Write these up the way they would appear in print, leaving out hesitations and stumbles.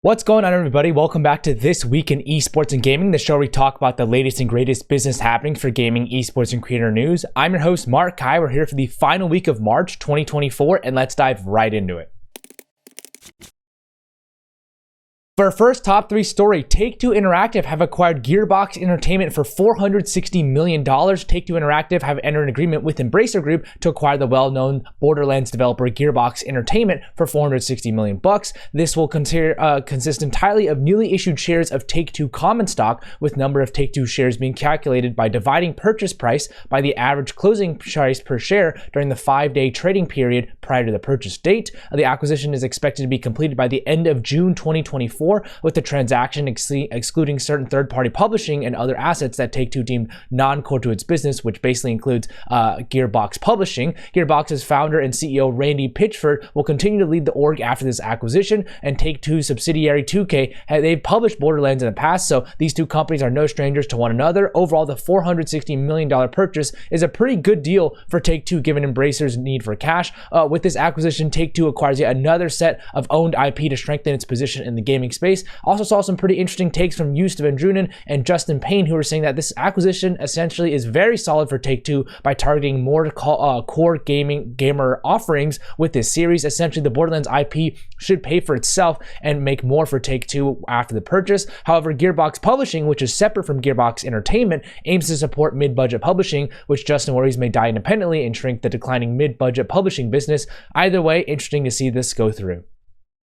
What's going on, everybody? Welcome back to This Week in Esports and Gaming, the show where we talk about the latest and greatest business happenings for gaming, esports, and creator news. I'm your host, Mark Kai. We're here for the final week of March 2024, and let's dive right into it. For our first top 3 story, Take-Two Interactive have acquired Gearbox Entertainment for $460 million. Take-Two Interactive have entered an agreement with Embracer Group to acquire the well-known Borderlands developer Gearbox Entertainment for $460 million. This will consist entirely of newly issued shares of Take-Two common stock, with number of Take-Two shares being calculated by dividing purchase price by the average closing price per share during the 5-day trading period prior to the purchase date. The acquisition is expected to be completed by the end of June 2024. With the transaction excluding certain third-party publishing and other assets that Take-Two deemed non-core to its business, which basically includes Gearbox Publishing. Gearbox's founder and CEO Randy Pitchford will continue to lead the org after this acquisition, and Take-Two's subsidiary 2K, they've published Borderlands in the past, so these two companies are no strangers to one another. Overall, the $460 million purchase is a pretty good deal for Take-Two given Embracer's need for cash. With this acquisition, Take-Two acquires yet another set of owned IP to strengthen its position in the gaming space. Also saw some pretty interesting takes from Yust Van Drunen and Justin Payne, who were saying that this acquisition essentially is very solid for Take-Two by targeting more core gamer offerings with this series. Essentially, the Borderlands IP should pay for itself and make more for Take-Two after the purchase. However, Gearbox Publishing, which is separate from Gearbox Entertainment, aims to support mid-budget publishing, which Justin worries may die independently and shrink the declining mid-budget publishing business. Either way, interesting to see this go through.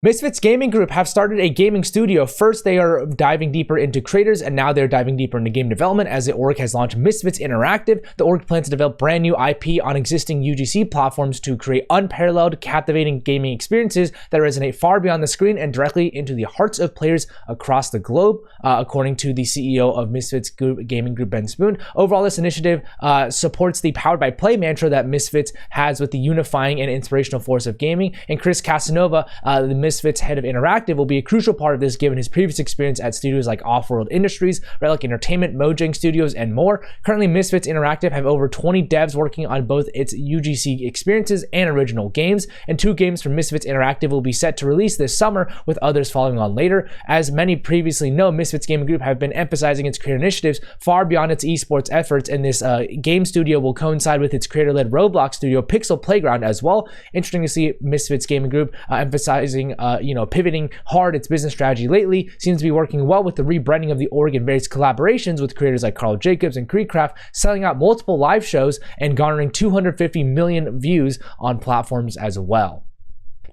Misfits Gaming Group have started a gaming studio. First, they are diving deeper into creators, and now they're diving deeper into game development as the org has launched Misfits Interactive. The org plans to develop brand new IP on existing UGC platforms to create unparalleled, captivating gaming experiences that resonate far beyond the screen and directly into the hearts of players across the globe, according to the CEO of Misfits Gaming Group, Ben Spoon. Overall, this initiative supports the Powered by Play mantra that Misfits has with the unifying and inspirational force of gaming, and Chris Casanova, the Misfits head of Interactive, will be a crucial part of this given his previous experience at studios like Off-World Industries, Relic Entertainment, Mojang Studios, and more. Currently, Misfits Interactive have over 20 devs working on both its UGC experiences and original games, and 2 games from Misfits Interactive will be set to release this summer, with others following on later. As many previously know, Misfits Gaming Group have been emphasizing its creator initiatives far beyond its esports efforts, and this game studio will coincide with its creator-led Roblox studio Pixel Playground as well. Interesting to see Misfits Gaming Group emphasizing pivoting hard its business strategy lately. Seems to be working well with the rebranding of the org and various collaborations with creators like Carl Jacobs and Creedcraft, selling out multiple live shows and garnering 250 million views on platforms as well.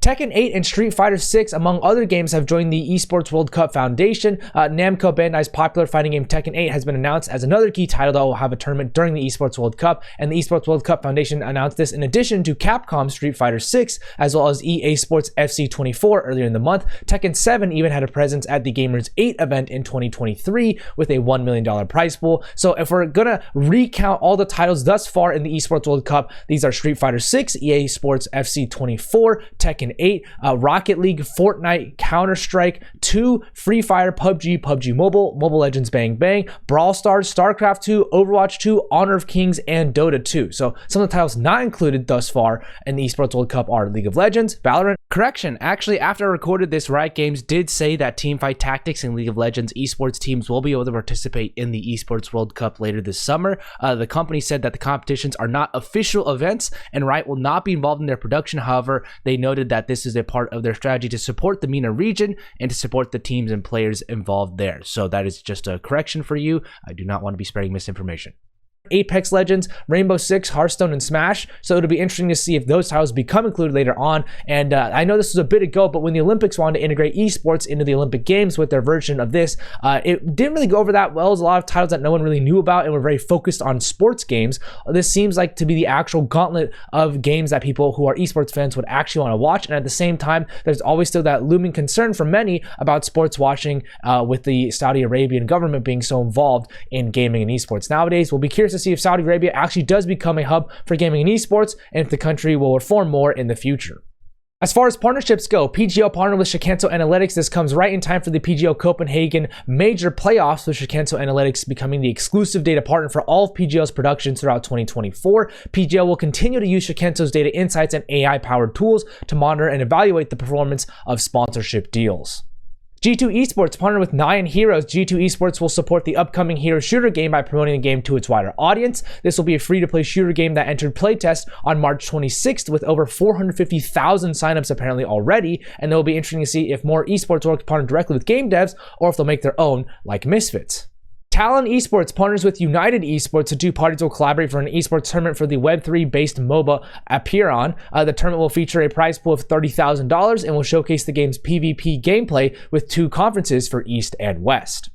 Tekken 8 and Street Fighter 6, among other games, have joined the Esports World Cup Foundation. Namco Bandai's popular fighting game Tekken 8 has been announced as another key title that will have a tournament during the Esports World Cup, and the Esports World Cup Foundation announced this in addition to Capcom's Street Fighter 6, as well as EA Sports FC 24 earlier in the month. Tekken 7 even had a presence at the Gamers 8 event in 2023 with a $1 million prize pool. So if we're gonna recount all the titles thus far in the Esports World Cup, these are Street Fighter 6, EA Sports FC 24, Tekken 8, Rocket League, Fortnite, Counter-Strike 2, Free Fire, PUBG Mobile, Mobile Legends Bang Bang, Brawl Stars, StarCraft 2, Overwatch 2, Honor of Kings, and Dota 2. So some of the titles not included thus far in the Esports World Cup are League of Legends, Valorant. Correction, actually, after I recorded this, Riot Games did say that Teamfight Tactics and League of Legends esports teams will be able to participate in the Esports World Cup later this summer. The company said that the competitions are not official events and Riot will not be involved in their production. However, they noted that this is a part of their strategy to support the MENA region and to support the teams and players involved there. So that is just a correction for you. I do not want to be spreading misinformation. Apex Legends, Rainbow Six, Hearthstone, and Smash. So it'll be interesting to see if those titles become included later on. And I know this was a bit ago, but when the Olympics wanted to integrate esports into the Olympic Games with their version of this, it didn't really go over that well. There's a lot of titles that no one really knew about and were very focused on sports games. This seems like to be the actual gauntlet of games that people who are esports fans would actually want to watch. And at the same time, there's always still that looming concern for many about sports watching with the Saudi Arabian government being so involved in gaming and esports nowadays. We'll be curious to see if Saudi Arabia actually does become a hub for gaming and esports, and if the country will reform more in the future. As far as partnerships go, PGO partnered with 𝗠𝗿𝗄 Analytics. This comes right in time for the PGO Copenhagen major playoffs, with 𝗠𝗿𝗄 Analytics becoming the exclusive data partner for all of PGO's productions throughout 2024. PGO will continue to use 𝗠𝗿𝗄's data insights and AI-powered tools to monitor and evaluate the performance of sponsorship deals. G2 Esports partnered with Nyan Heroes. G2 Esports will support the upcoming hero shooter game by promoting the game to its wider audience. This will be a free-to-play shooter game that entered playtest on March 26th with over 450,000 signups apparently already, and it will be interesting to see if more esports work partner directly with game devs or if they'll make their own like Misfits. Talon Esports partners with United Esports. The two parties will collaborate for an esports tournament for the Web3-based MOBA 𝗠𝗶. The tournament will feature a prize pool of $30,000 and will showcase the game's PvP gameplay with 2 conferences for East and West.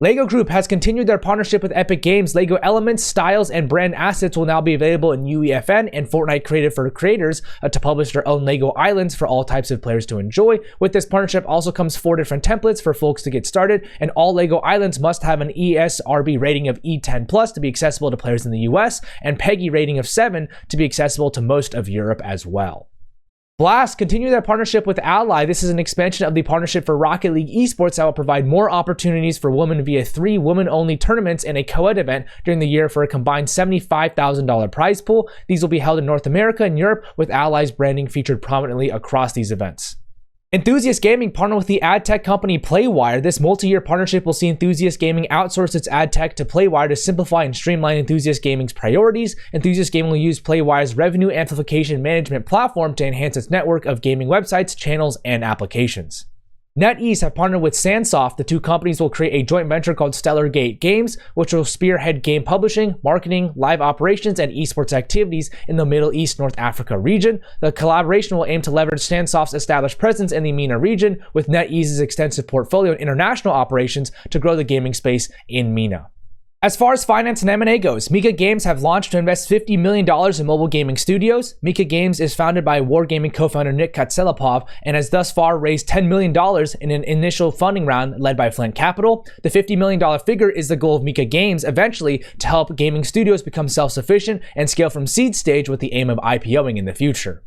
LEGO Group has continued their partnership with Epic Games. LEGO elements, styles, and brand assets will now be available in UEFN and Fortnite Creative for creators to publish their own LEGO islands for all types of players to enjoy. With this partnership also comes 4 different templates for folks to get started, and all LEGO islands must have an ESRB rating of E10+ to be accessible to players in the US, and PEGI rating of 7 to be accessible to most of Europe as well. Blast continue their partnership with Ally. This is an expansion of the partnership for Rocket League Esports that will provide more opportunities for women via 3 women-only tournaments and a co-ed event during the year for a combined $75,000 prize pool. These will be held in North America and Europe, with Ally's branding featured prominently across these events. Enthusiast Gaming partnered with the ad tech company Playwire. This multi-year partnership will see Enthusiast Gaming outsource its ad tech to Playwire to simplify and streamline Enthusiast Gaming's priorities. Enthusiast Gaming will use Playwire's revenue amplification management platform to enhance its network of gaming websites, channels, and applications. NetEase have partnered with Sansoft. The 2 companies will create a joint venture called Stellar Gate Games, which will spearhead game publishing, marketing, live operations, and esports activities in the Middle East, North Africa region. The collaboration will aim to leverage Sansoft's established presence in the MENA region with NetEase's extensive portfolio and international operations to grow the gaming space in MENA. As far as finance and M&A goes, Mika Games have launched to invest $50 million in mobile gaming studios. Mika Games is founded by Wargaming co-founder Nick 𝗠𝗿 and has thus far raised $10 million in an initial funding round led by Flint Capital. The $50 million figure is the goal of Mika Games eventually to help gaming studios become self-sufficient and scale from seed stage with the aim of IPOing in the future.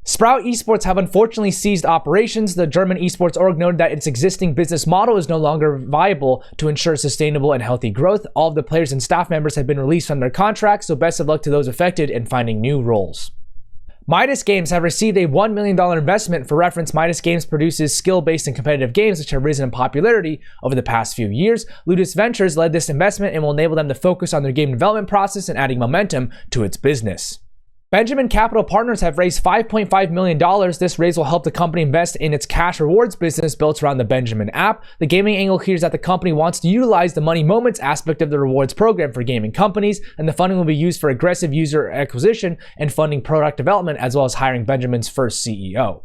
Sprout Esports have unfortunately ceased operations. The German esports org noted that its existing business model is no longer viable to ensure sustainable and healthy growth. All of the players and staff members have been released from their contracts, so best of luck to those affected in finding new roles. Midas Games have received a $1 million investment. For reference, Midas Games produces skill-based and competitive games which have risen in popularity over the past few years. Ludus Ventures led this investment and will enable them to focus on their game development process and adding momentum to its business. Benjamin Capital Partners have raised $5.5 million. This raise will help the company invest in its cash rewards business built around the Benjamin app. The gaming angle here is that the company wants to utilize the money moments aspect of the rewards program for gaming companies, and the funding will be used for aggressive user acquisition and funding product development, as well as hiring Benjamin's first CEO.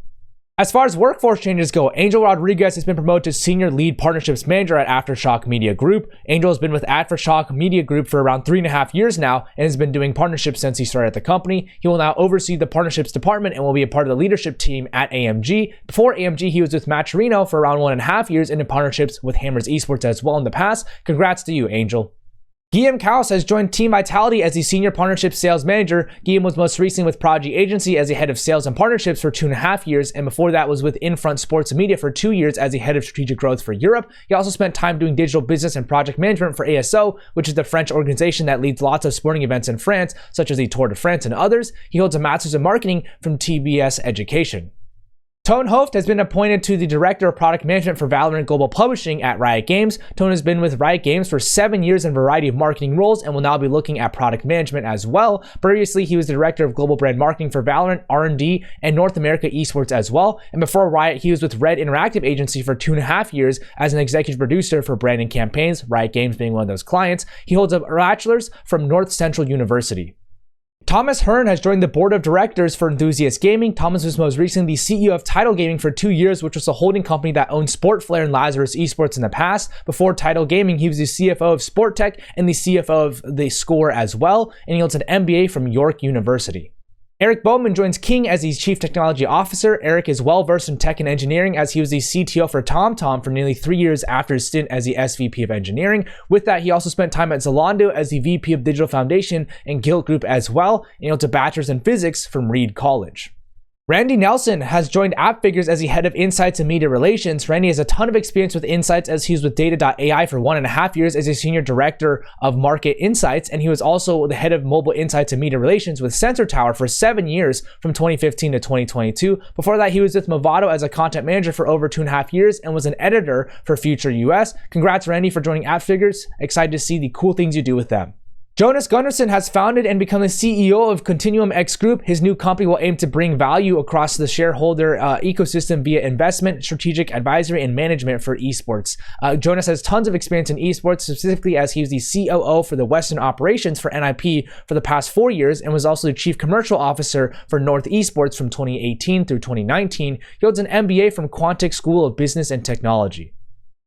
As far as workforce changes go, Angel Rodriguez has been promoted to Senior Lead Partnerships Manager at Aftershock Media Group. Angel has been with Aftershock Media Group for around 3.5 years now and has been doing partnerships since he started at the company. He will now oversee the partnerships department and will be a part of the leadership team at AMG. Before AMG, he was with Matcherino for around 1.5 years and in partnerships with Hammers Esports as well in the past. Congrats to you, Angel. Guillaume Kaus has joined Team Vitality as the Senior Partnership Sales Manager. Guillaume was most recently with Prodigy Agency as the Head of Sales and Partnerships for 2.5 years, and before that was with Infront Sports and Media for 2 years as the Head of Strategic Growth for Europe. He also spent time doing digital business and project management for ASO, which is the French organization that leads lots of sporting events in France, such as the Tour de France and others. He holds a Master's in Marketing from TBS Education. 𝗠𝗿𝗄 has been appointed to the Director of Product Management for Valorant Global Publishing at Riot Games. 𝗠𝗿 has been with Riot Games for 7 years in a variety of marketing roles and will now be looking at product management as well. Previously, he was the Director of Global Brand Marketing for Valorant, R&D, and North America Esports as well. And before Riot, he was with Red Interactive Agency for 2.5 years as an executive producer for branding campaigns, Riot Games being one of those clients. He holds a bachelor's from North Central University. Thomas Hearn has joined the board of directors for Enthusiast Gaming. Thomas was most recently the CEO of Tidal Gaming for 2 years, which was a holding company that owned Sportflare and Lazarus Esports in the past. Before Tidal Gaming, he was the CFO of Sporttech and the CFO of The Score as well, and he holds an MBA from York University. Eric Bowman joins King as the Chief Technology Officer. Eric is well-versed in tech and engineering as he was the CTO for TomTom for nearly 3 years after his stint as the SVP of Engineering. With that, he also spent time at Zalando as the VP of Digital Foundation and Guild Group as well, and he holds a bachelor's in physics from Reed College. Randy Nelson has joined AppFigures as the head of Insights and Media Relations. Randy has a ton of experience with Insights, as he was with Data.ai for 1.5 years as a senior director of market insights, and he was also the head of mobile insights and media relations with Sensor Tower for 7 years from 2015 to 2022. Before that, he was with Movado as a content manager for over 2.5 years and was an editor for Future US. Congrats, Randy, for joining AppFigures. Excited to see the cool things you do with them. Jonas Gunnarsson has founded and become the CEO of Continuum X Group. His new company will aim to bring value across the shareholder ecosystem via investment, strategic advisory, and management for esports. Jonas has tons of experience in esports, specifically as he was the COO for the Western operations for NIP for the past 4 years and was also the chief commercial officer for North Esports from 2018 through 2019. He holds an MBA from Quantic School of Business and Technology.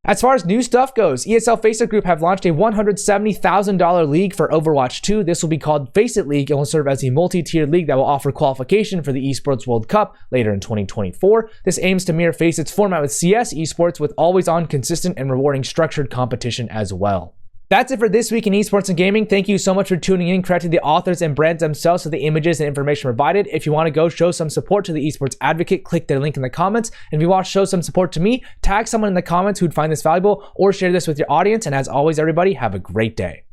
As far as new stuff goes, ESL Facebook Group have launched a $170,000 league for Overwatch 2. This will be called Face It League and will serve as a multi-tiered league that will offer qualification for the Esports World Cup later in 2024. This aims to mirror Face It's format with CS esports with always-on, consistent, and rewarding structured competition as well. That's it for this week in esports and gaming. Thank you so much for tuning in. Credit to the authors and brands themselves for the images and information provided. If you want to go show some support to the Esports Advocate, click their link in the comments. And if you want to show some support to me, tag someone in the comments who'd find this valuable or share this with your audience. And as always, everybody, have a great day.